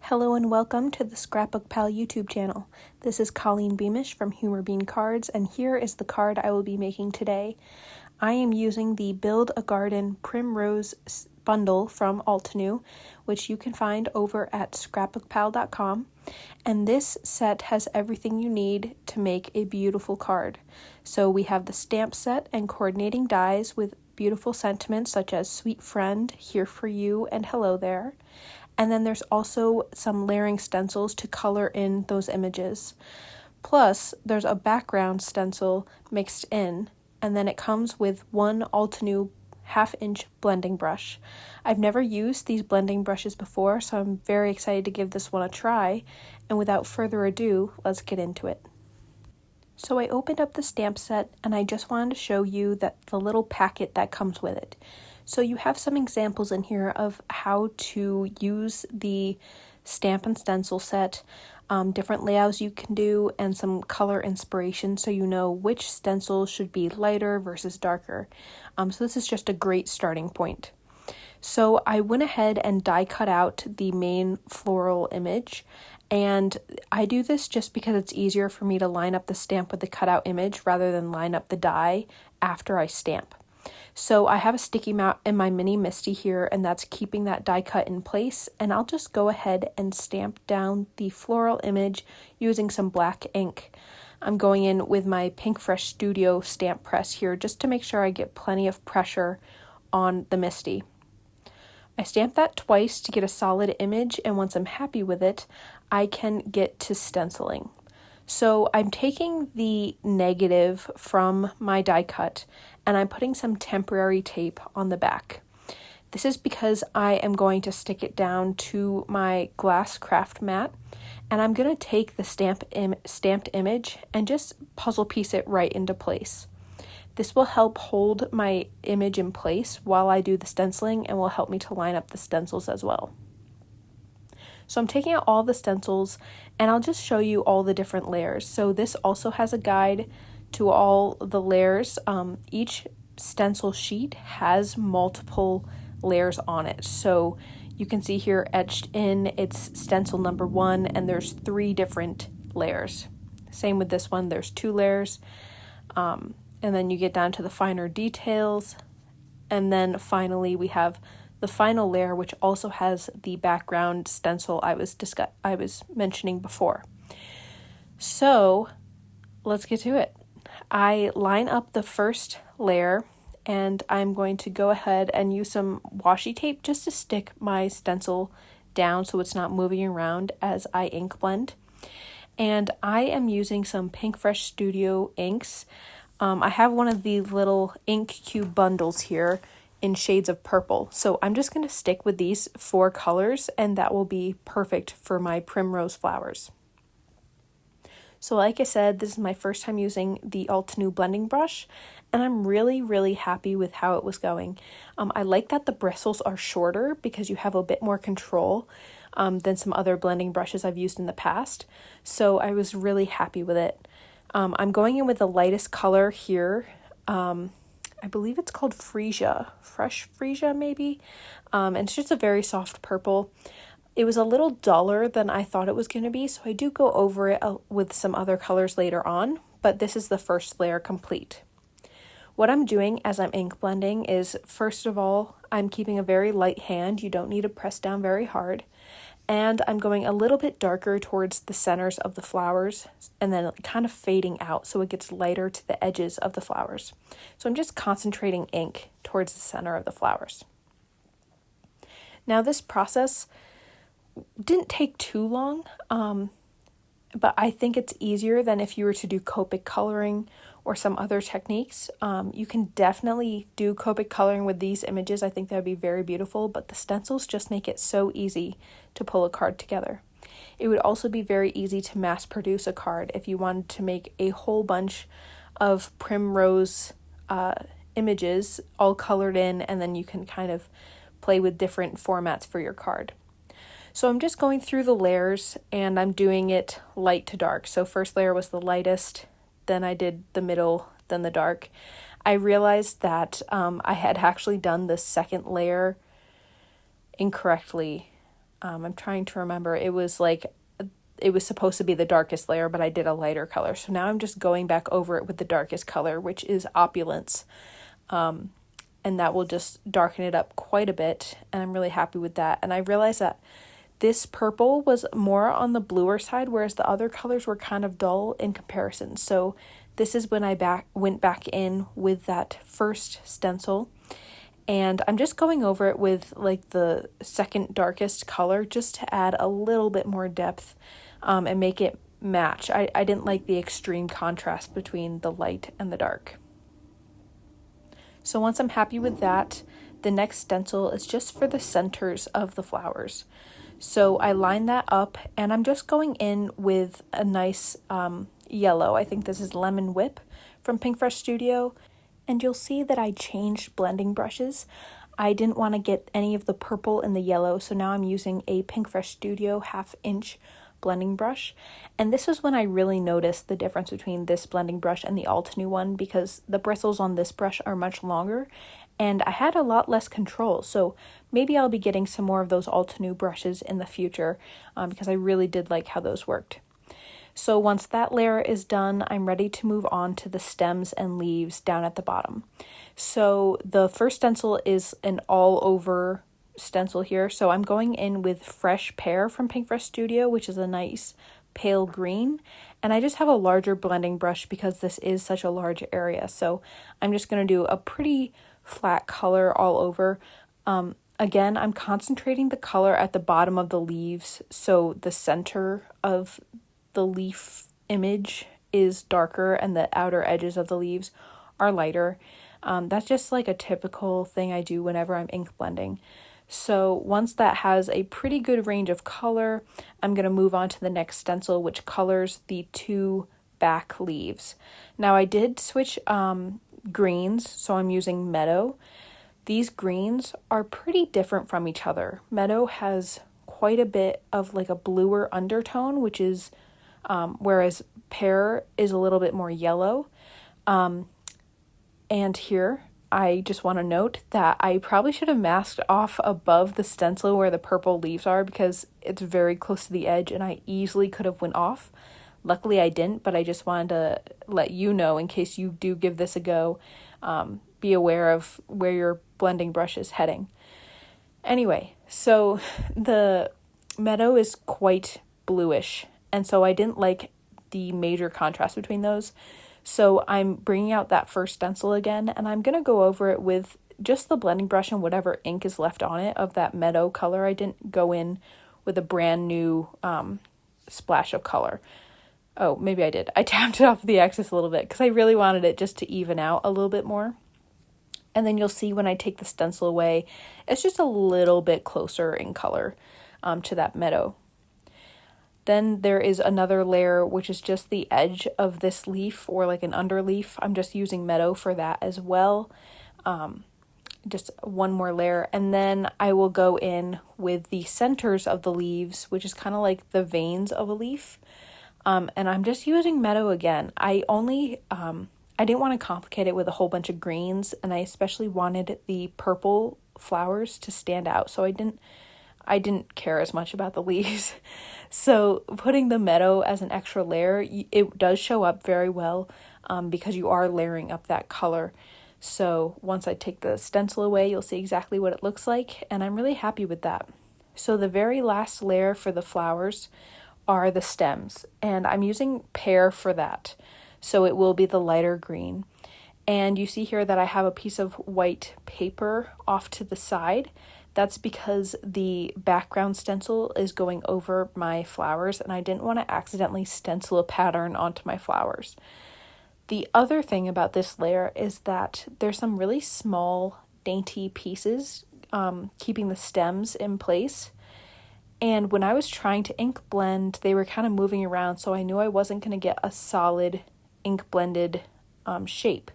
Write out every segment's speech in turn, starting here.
Hello and welcome to the ScrapbookPal YouTube channel. This is Colleen Beamish from Humor Bean Cards, and here is the card I will be making today. I am using the Build-A-Garden Primrose Bundle from Altenew, which you can find over at ScrapbookPal.com, and this set has everything you need to make a beautiful card. So we have the stamp set and coordinating dies with beautiful sentiments such as sweet friend, here for you, and hello there. And then there's also some layering stencils to color in those images. Plus, there's a background stencil mixed in, and then it comes with one Altenew 1/2-inch blending brush. I've never used these blending brushes before, so I'm very excited to give this one a try. And without further ado, let's get into it. So I opened up the stamp set, and I just wanted to show you the little packet that comes with it. So you have some examples in here of how to use the stamp and stencil set, different layouts you can do, and some color inspiration so you know which stencil should be lighter versus darker. So this is just a great starting point. So I went ahead and die cut out the main floral image, and I do this just because it's easier for me to line up the stamp with the cutout image rather than line up the die after I stamp. So I have a sticky mat in my mini MISTI here, and that's keeping that die cut in place, and I'll just go ahead and stamp down the floral image using some black ink. I'm going in with my Pinkfresh Studio stamp press here just to make sure I get plenty of pressure on the MISTI. I stamp that twice to get a solid image, and once I'm happy with it, I can get to stenciling. So I'm taking the negative from my die cut and I'm putting some temporary tape on the back. This is because I am going to stick it down to my glass craft mat, and I'm going to take the stamped image and just puzzle piece it right into place. This will help hold my image in place while I do the stenciling and will help me to line up the stencils as well. So I'm taking out all the stencils, and I'll just show you all the different layers. So this also has a guide to all the layers. Each stencil sheet has multiple layers on it. So you can see here etched in, it's stencil number 1, and there's 3 different layers. Same with this one, there's 2 layers. And then you get down to the finer details. And then finally we have the final layer, which also has the background stencil I was mentioning before. So let's get to it. I line up the first layer, and I'm going to go ahead and use some washi tape just to stick my stencil down so it's not moving around as I ink blend. And I am using some Pinkfresh Studio inks. I have one of the little ink cube bundles here in shades of purple. So I'm just going to stick with these 4 colors, and that will be perfect for my primrose flowers. So like I said, this is my first time using the Altenew blending brush, and I'm really happy with how it was going. I like that the bristles are shorter because you have a bit more control than some other blending brushes I've used in the past. So I was really happy with it. I'm going in with the lightest color here. I believe it's called Freesia, Fresh Freesia maybe, and it's just a very soft purple. It was a little duller than I thought it was going to be, so I do go over it with some other colors later on, but this is the first layer complete. What I'm doing as I'm ink blending is, first of all, I'm keeping a very light hand. You don't need to press down very hard. And I'm going a little bit darker towards the centers of the flowers and then kind of fading out so it gets lighter to the edges of the flowers. So I'm just concentrating ink towards the center of the flowers. Now this process didn't take too long, but I think it's easier than if you were to do Copic coloring or some other techniques. You can definitely do Copic coloring with these images. I think that would be very beautiful, but the stencils just make it so easy to pull a card together. It would also be very easy to mass produce a card if you wanted to make a whole bunch of primrose images all colored in, and then you can kind of play with different formats for your card. So I'm just going through the layers, and I'm doing it light to dark. So first layer was the lightest, then I did the middle, then the dark. I realized that I had actually done the second layer incorrectly. I'm trying to remember. It was supposed to be the darkest layer, but I did a lighter color. So now I'm just going back over it with the darkest color, which is Opulence. And that will just darken it up quite a bit. And I'm really happy with that. And I realized that this purple was more on the bluer side, whereas the other colors were kind of dull in comparison. So this is when I went back in with that first stencil. And I'm just going over it with like the second darkest color just to add a little bit more depth and make it match. I didn't like the extreme contrast between the light and the dark. So once I'm happy with that, the next stencil is just for the centers of the flowers. So I line that up and I'm just going in with a nice yellow. I think this is Lemon Whip from Pinkfresh Studio. And you'll see that I changed blending brushes. I didn't want to get any of the purple and the yellow, so now I'm using a Pinkfresh Studio 1/2 inch blending brush. And this is when I really noticed the difference between this blending brush and the Altenew one, because the bristles on this brush are much longer and I had a lot less control. So maybe I'll be getting some more of those Altenew brushes in the future because I really did like how those worked. So once that layer is done, I'm ready to move on to the stems and leaves down at the bottom. So the first stencil is an all over stencil here. So I'm going in with Fresh Pear from Pinkfresh Studio, which is a nice pale green. And I just have a larger blending brush because this is such a large area. So I'm just going to do a pretty flat color all over. Again, I'm concentrating the color at the bottom of the leaves. So the center of the leaf image is darker and the outer edges of the leaves are lighter. That's just like a typical thing I do whenever I'm ink blending. So once that has a pretty good range of color, I'm going to move on to the next stencil, which colors the 2 back leaves. Now I did switch greens, so I'm using Meadow. These greens are pretty different from each other. Meadow has quite a bit of like a bluer undertone, which is whereas Pear is a little bit more yellow. And here, I just want to note that I probably should have masked off above the stencil where the purple leaves are because it's very close to the edge and I easily could have went off. Luckily I didn't, but I just wanted to let you know in case you do give this a go, be aware of where your blending brush is heading. Anyway, so the Meadow is quite bluish, and so I didn't like the major contrast between those. So I'm bringing out that first stencil again, and I'm going to go over it with just the blending brush and whatever ink is left on it of that Meadow color. I didn't go in with a brand new splash of color. Oh, maybe I did. I tapped it off the excess a little bit because I really wanted it just to even out a little bit more. And then you'll see when I take the stencil away, it's just a little bit closer in color to that Meadow. Then there is another layer, which is just the edge of this leaf or like an underleaf. I'm just using Meadow for that as well. Just one more layer. And then I will go in with the centers of the leaves, which is kind of like the veins of a leaf. And I'm just using Meadow again. I didn't want to complicate it with a whole bunch of greens, and I especially wanted the purple flowers to stand out. So I didn't care as much about the leaves. So putting the Meadow as an extra layer, it does show up very well because you are layering up that color. So once I take the stencil away, you'll see exactly what it looks like, and I'm really happy with that. So the very last layer for the flowers are the stems, and I'm using Pear for that. So it will be the lighter green. And you see here that I have a piece of white paper off to the side. That's because the background stencil is going over my flowers and I didn't want to accidentally stencil a pattern onto my flowers. The other thing about this layer is that there's some really small, dainty pieces keeping the stems in place. And when I was trying to ink blend, they were kind of moving around, so I knew I wasn't going to get a solid ink blended shape.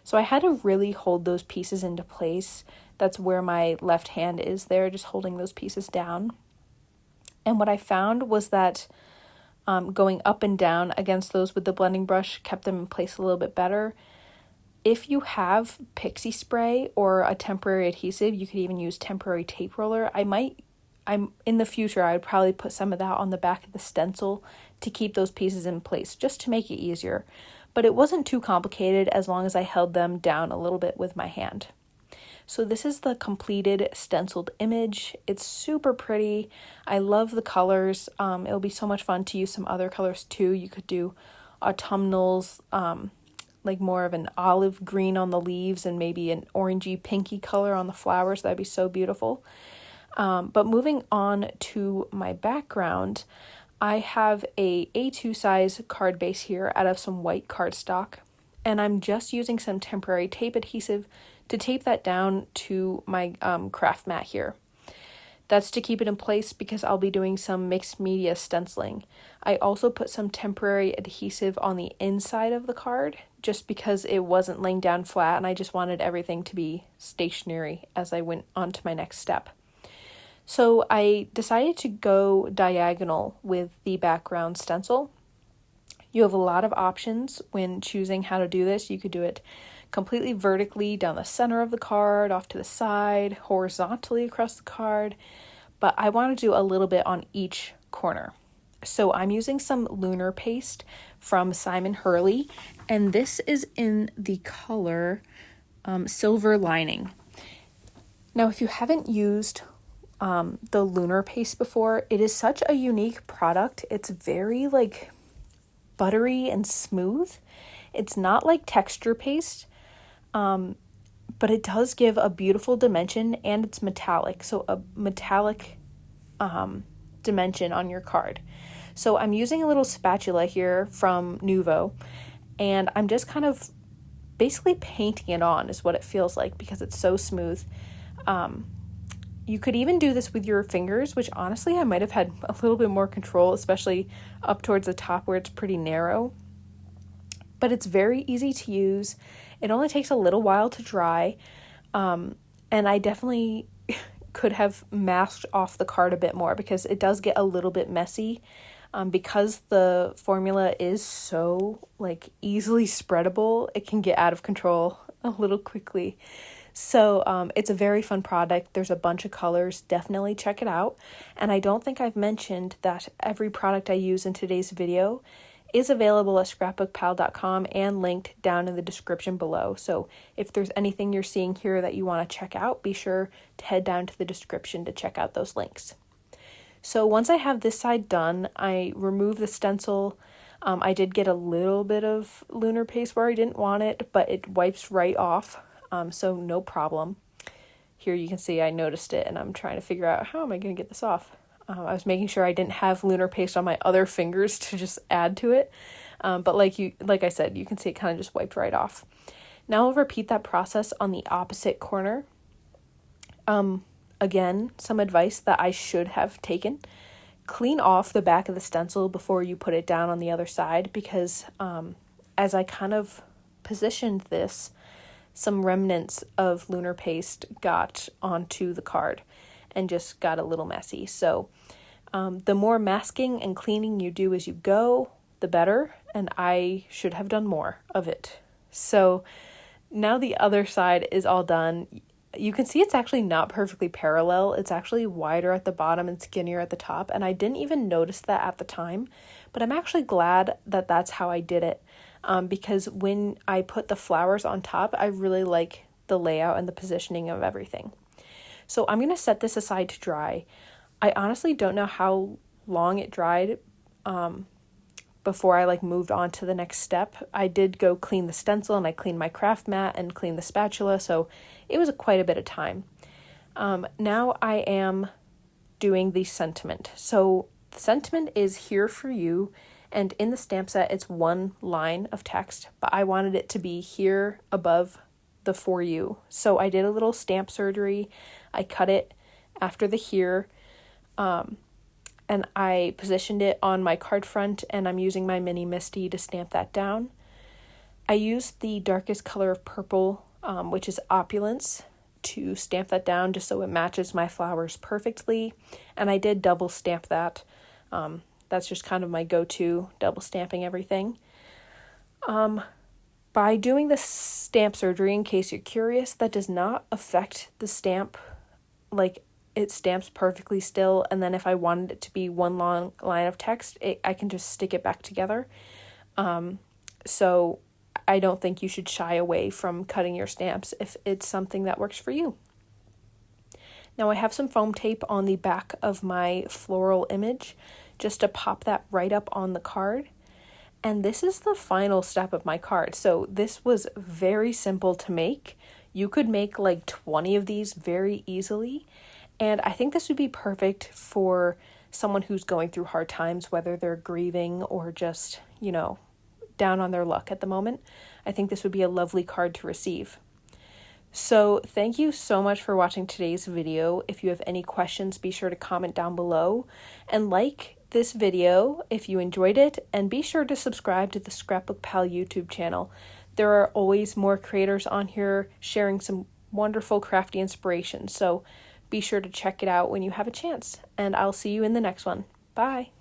So I had to really hold those pieces into place. That's where my left hand is there, just holding those pieces down. And what I found was that going up and down against those with the blending brush kept them in place a little bit better. If you have pixie spray or a temporary adhesive, you could even use temporary tape roller. I might in the future, I would probably put some of that on the back of the stencil to keep those pieces in place, just to make it easier. But it wasn't too complicated as long as I held them down a little bit with my hand. So this is the completed stenciled image. It's super pretty. I love the colors. It'll be so much fun to use some other colors too. You could do autumnals, like more of an olive green on the leaves and maybe an orangey pinky color on the flowers. That'd be so beautiful. But moving on to my background, I have a A2 size card base here out of some white cardstock, and I'm just using some temporary tape adhesive to tape that down to my craft mat here. That's to keep it in place because I'll be doing some mixed media stenciling. I also put some temporary adhesive on the inside of the card just because it wasn't laying down flat and I just wanted everything to be stationary as I went on to my next step. So I decided to go diagonal with the background stencil. You have a lot of options when choosing how to do this. You could do it completely vertically down the center of the card, off to the side, horizontally across the card, but I want to do a little bit on each corner. So I'm using some Lunar paste from Simon Hurley, and this is in the color Silver Lining. Now, if you haven't used the Lunar paste before, it is such a unique product. It's very like buttery and smooth. It's not like texture paste, but it does give a beautiful dimension, and it's metallic, so a metallic dimension on your card. So I'm using a little spatula here from Nuvo, and I'm just kind of basically painting it on is what it feels like because it's so smooth. You could even do this with your fingers, which honestly I might have had a little bit more control, especially up towards the top where it's pretty narrow. But it's very easy to use. It only takes a little while to dry, and I definitely could have masked off the card a bit more because it does get a little bit messy because the formula is so like easily spreadable. It can get out of control a little quickly. So it's a very fun product. There's a bunch of colors. Definitely check it out. And I don't think I've mentioned that every product I use in today's video is available at ScrapbookPal.com and linked down in the description below. So if there's anything you're seeing here that you want to check out, be sure to head down to the description to check out those links. So once I have this side done, I remove the stencil. I did get a little bit of Lunar paste where I didn't want it, but it wipes right off. So no problem. Here you can see I noticed it and I'm trying to figure out how am I going to get this off. I was making sure I didn't have Lunar paste on my other fingers to just add to it. But like I said, you can see it kind of just wiped right off. Now I'll repeat that process on the opposite corner. Again, some advice that I should have taken. Clean off the back of the stencil before you put it down on the other side because as I kind of positioned this, some remnants of Lunar paste got onto the card and just got a little messy. So the more masking and cleaning you do as you go, the better, and I should have done more of it. So now the other side is all done. You can see it's actually not perfectly parallel. It's actually wider at the bottom and skinnier at the top, and I didn't even notice that at the time, but I'm actually glad that that's how I did it. Because when I put the flowers on top, I really like the layout and the positioning of everything. So I'm going to set this aside to dry. I honestly don't know how long it dried before I moved on to the next step. I did go clean the stencil and I cleaned my craft mat and cleaned the spatula, so it was quite a bit of time. Now I am doing the sentiment. So the sentiment is here for you. And in the stamp set, it's one line of text, but I wanted it to be here above the for you. So I did a little stamp surgery. I cut it after the here, and I positioned it on my card front, and I'm using my mini MISTI to stamp that down. I used the darkest color of purple, which is Opulence, to stamp that down just so it matches my flowers perfectly, and I did double stamp that. That's just kind of my go-to, double stamping everything. By doing the stamp surgery, in case you're curious, that does not affect the stamp it stamps perfectly still, and then if I wanted it to be one long line of text, I can just stick it back together. So I don't think you should shy away from cutting your stamps if it's something that works for you. Now I have some foam tape on the back of my floral image just to pop that right up on the card. And this is the final step of my card. So this was very simple to make. You could make like 20 of these very easily. And I think this would be perfect for someone who's going through hard times, whether they're grieving or just, down on their luck at the moment. I think this would be a lovely card to receive. So thank you so much for watching today's video. If you have any questions, be sure to comment down below and like this video if you enjoyed it, and be sure to subscribe to the ScrapbookPal YouTube channel. There are always more creators on here sharing some wonderful crafty inspiration, so be sure to check it out when you have a chance, and I'll see you in the next one. Bye!